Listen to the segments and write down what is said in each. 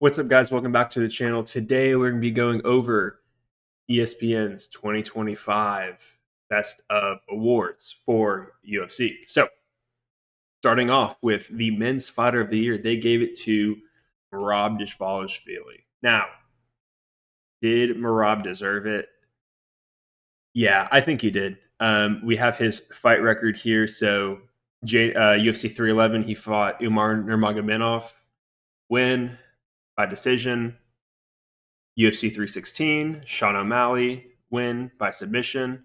What's up, guys? Welcome back to the channel. Today, we're going to be going over ESPN's 2025 Best of Awards for UFC. So, starting off with the Men's Fighter of the Year, they gave it to Merab Dvalishvili. Now, did Merab deserve it? Yeah, I think he did. We have his fight record here. So, UFC 311, he fought Umar Nurmagomedov, win by decision. UFC 316, Sean O'Malley win by submission.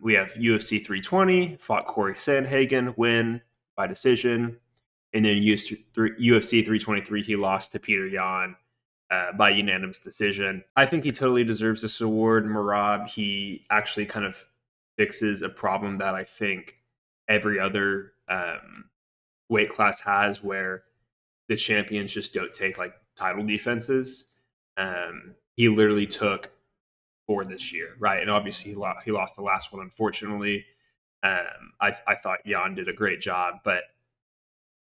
We have UFC 320, fought Corey Sandhagen, win by decision. And then UFC 323, he lost to Peter Yan by unanimous decision. I think he totally deserves this award. Merab, he actually kind of fixes a problem that I think every other weight class has, where the champions just don't take like title defenses. He literally took four this year, right? And obviously he lost the last one, unfortunately. I thought Jan did a great job, but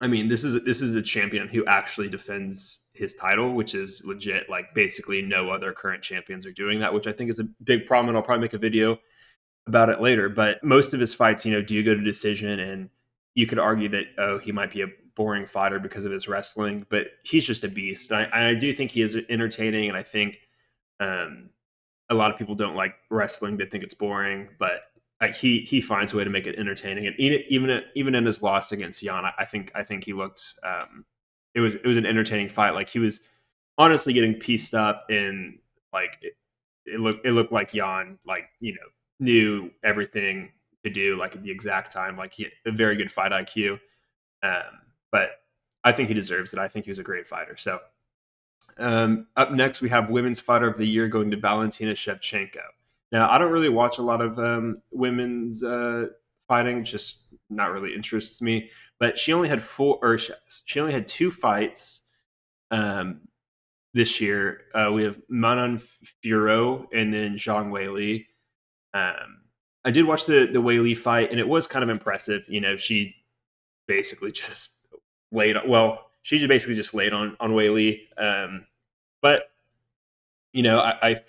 I mean, this is a champion who actually defends his title, which is legit. Like basically, no other current champions are doing that, which I think is a big problem. And I'll probably make a video about it later. But most of his fights, do go to decision, and you could argue that he might be a boring fighter because of his wrestling, but he's just a beast. I do think he is entertaining, and I think um, a lot of people don't like wrestling; they think it's boring, but he finds a way to make it entertaining. And even in his loss against Jan, I think he looked. It was an entertaining fight. Like he was honestly getting pieced up, and like it looked like Jan knew everything to do like at the exact time. Like he had a very good fight IQ. But I think he deserves it. I think he was a great fighter. So up next, we have Women's Fighter of the Year going to Valentina Shevchenko. Now, I don't really watch a lot of women's fighting; just not really interests me. But she only had she only had two fights um, this year. We have Manon Fiorot and then Zhang Weili. Um, I did watch the Weili fight, and it was kind of impressive. She basically just she just basically just laid on Weili. But I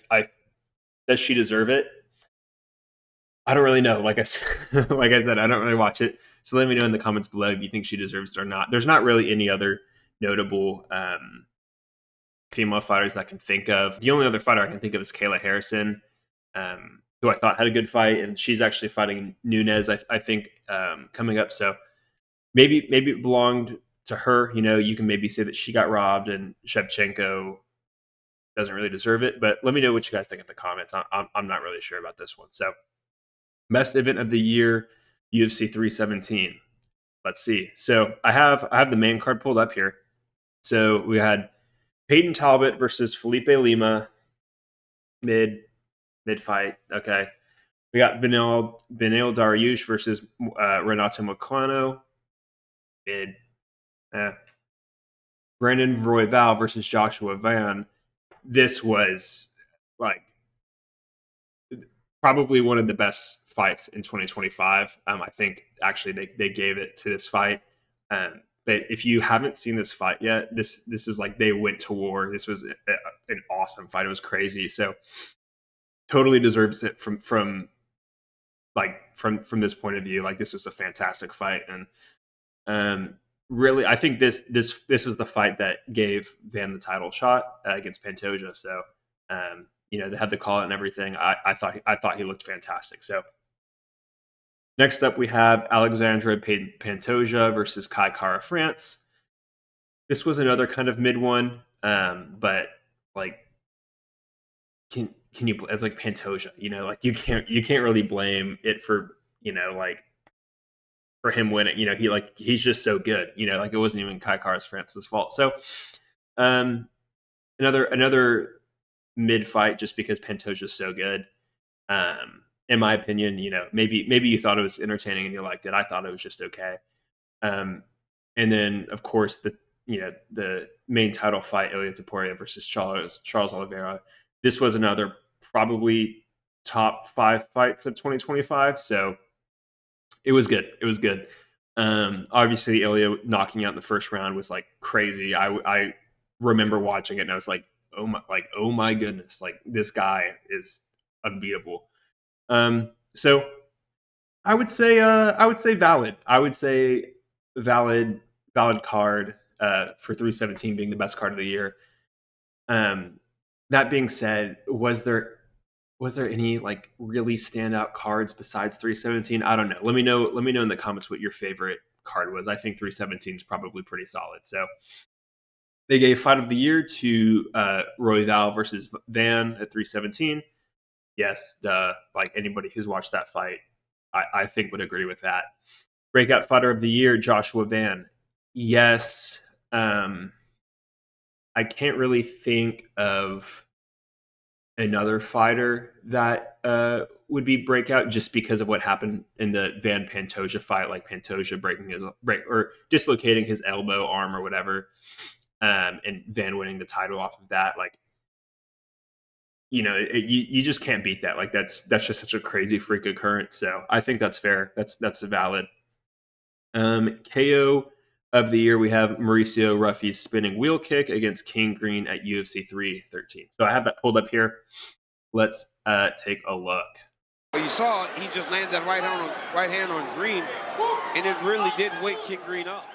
does she deserve it? I don't really know. Like I said, like I said, I don't really watch it. So let me know in the comments below if you think she deserves it or not. There's not really any other notable female fighters that I can think of. The only other fighter I can think of is Kayla Harrison, who I thought had a good fight, and she's actually fighting Nunez, I think, coming up. So maybe it belonged to her. You can maybe say that she got robbed, and Shevchenko doesn't really deserve it. But let me know what you guys think in the comments. I'm not really sure about this one. So best event of the year, UFC 317. Let's see. So I have the main card pulled up here. So we had Peyton Talbot versus Felipe Lima mid fight. Okay. We got Benil Dariush versus Renato Moicano mid. Eh. Brandon Royval versus Joshua Van. This was like probably one of the best fights in 2025. I think actually they gave it to this fight. But if you haven't seen this fight yet, this is like they went to war. This was an awesome fight. It was crazy. So totally deserves it from this point of view. Like this was a fantastic fight, and really, I think this was the fight that gave Van the title shot against Pantoja. So they had the call out and everything. I thought he looked fantastic. So next up, we have Alexandre Pantoja versus Kai Kara France. This was another kind of mid one, but like, can you? It's like Pantoja, like you can't really blame it for like for him winning. He's just so good. Like it wasn't even Kai Kara France's fault. So another mid fight just because Pantoja's so good. In my opinion, maybe you thought it was entertaining and you liked it. I thought it was just okay. And then of course the main title fight, Ilia Topuria versus Charles Oliveira. This was another probably top 5 fights of 2025. So it was good. It was good. Obviously, Ilya knocking out in the first round was like crazy. I remember watching it and I was like, oh my goodness, like this guy is unbeatable. So I would say valid. I would say valid valid card for 317 being the best card of the year. Um, that being said, was there any like really standout cards besides 317? I don't know. Let me know. Let me know in the comments what your favorite card was. I think 317 is probably pretty solid. So they gave fight of the year to Royval versus Van at 317. Yes, like anybody who's watched that fight, I think would agree with that. Breakout fighter of the year, Joshua Van. Yes, um, I can't really think of another fighter that would be breakout just because of what happened in the Van Pantoja fight, like Pantoja breaking his break or dislocating his elbow, arm, or whatever, and Van winning the title off of that. Like, you just can't beat that. Like that's just such a crazy freak occurrence. So I think that's fair. That's a valid. KO of the year, we have Mauricio Ruffy's spinning wheel kick against King Green at UFC 313. So I have that pulled up here. Let's take a look. You saw he just landed that right hand on Green, and it really did wake King Green up.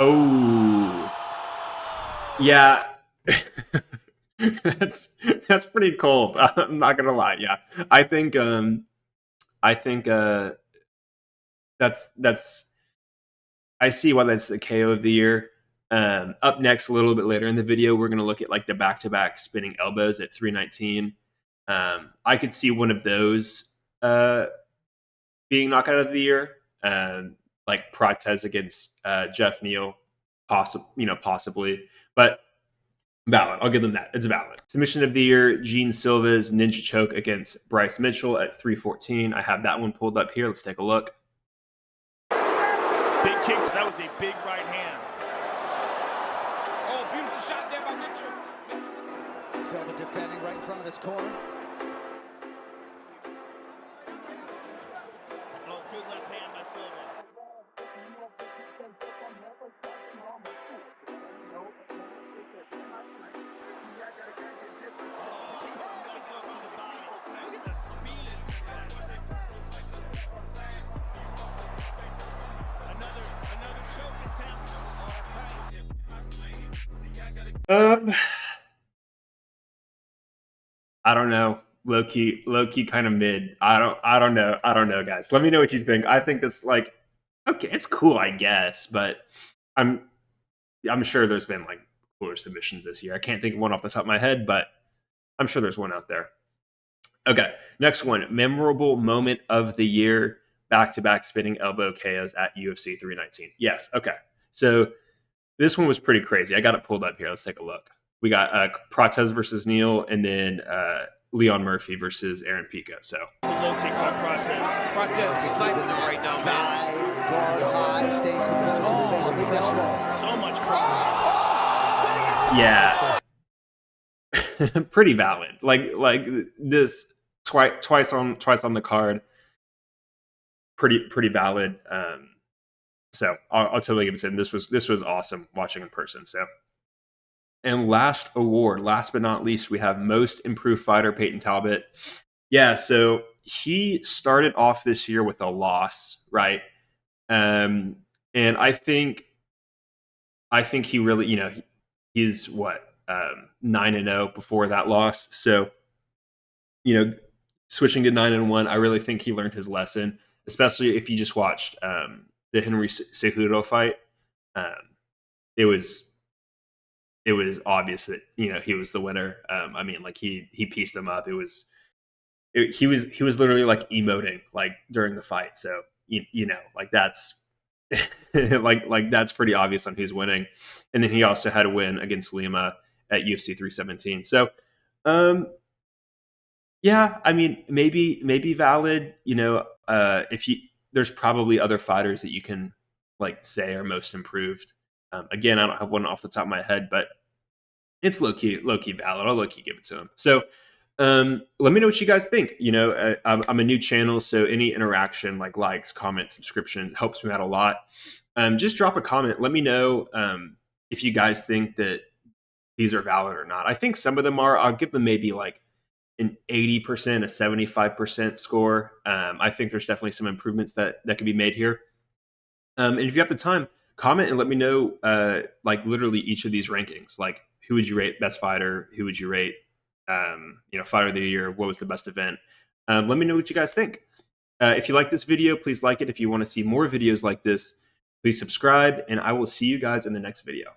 Oh, yeah. that's pretty cold. I'm not gonna lie. Yeah, I think that's I see why that's the KO of the year. Up next, a little bit later in the video, we're gonna look at like the back-to-back spinning elbows at 319. I could see one of those being knockout of the year, like Protez against Jeff Neal, possibly, but valid. I'll give them that. It's valid. Submission of the year: Gene Silva's ninja choke against Bryce Mitchell at 314. I have that one pulled up here. Let's take a look. Big kicks. That was a big right hand. Oh, beautiful shot there by Mitchell. Silva defending right in front of his corner. Oh, good left hand by Silva. I don't know. Low key, kind of mid. I don't know, guys. Let me know what you think. I think this like okay, it's cool, I guess, but I'm I'm sure there's been like cooler submissions this year. I can't think of one off the top of my head, but I'm sure there's one out there. Okay, next one. Memorable moment of the year. Back-to-back spinning elbow KOs at UFC 319. Yes. Okay. So this one was pretty crazy. I got it pulled up here. Let's take a look. We got Protez versus Neal, and then Leon Murphy versus Aaron Pico. So Low kick by Protez. Protez sniping him right now, man. Guard high, stays with his elbow. So much pressure. yeah, pretty valid. Like this twice on the card. Pretty valid. So I'll totally give it to him. This was awesome watching in person. So, and last award, last but not least, we have most improved fighter Peyton Talbot. Yeah, so he started off this year with a loss, right? And I think he really, he's what 9-0 before that loss. So, switching to 9-1, I really think he learned his lesson, especially if you just watched the Henry Cejudo fight. It was obvious that he was the winner. I mean, like he pieced him up. He was literally like emoting like during the fight. So like that's like that's pretty obvious on who's winning. And then he also had a win against Lima at UFC 317. So yeah, I mean maybe valid. If you there's probably other fighters that you can like say are most improved. Again, I don't have one off the top of my head, but it's low key valid. I'll low key give it to him. So Let me know what you guys think. I'm a new channel, so any interaction like likes, comments, subscriptions helps me out a lot. Just drop a comment. Let me know if you guys think that these are valid or not. I think some of them are. I'll give them maybe like an 80%, a 75% score. I think there's definitely some improvements that can be made here. And if you have the time, comment and let me know, like literally each of these rankings. Like, who would you rate best fighter? Who would you rate, fighter of the year? What was the best event? Let me know what you guys think. If you like this video, please like it. If you want to see more videos like this, please subscribe, and I will see you guys in the next video.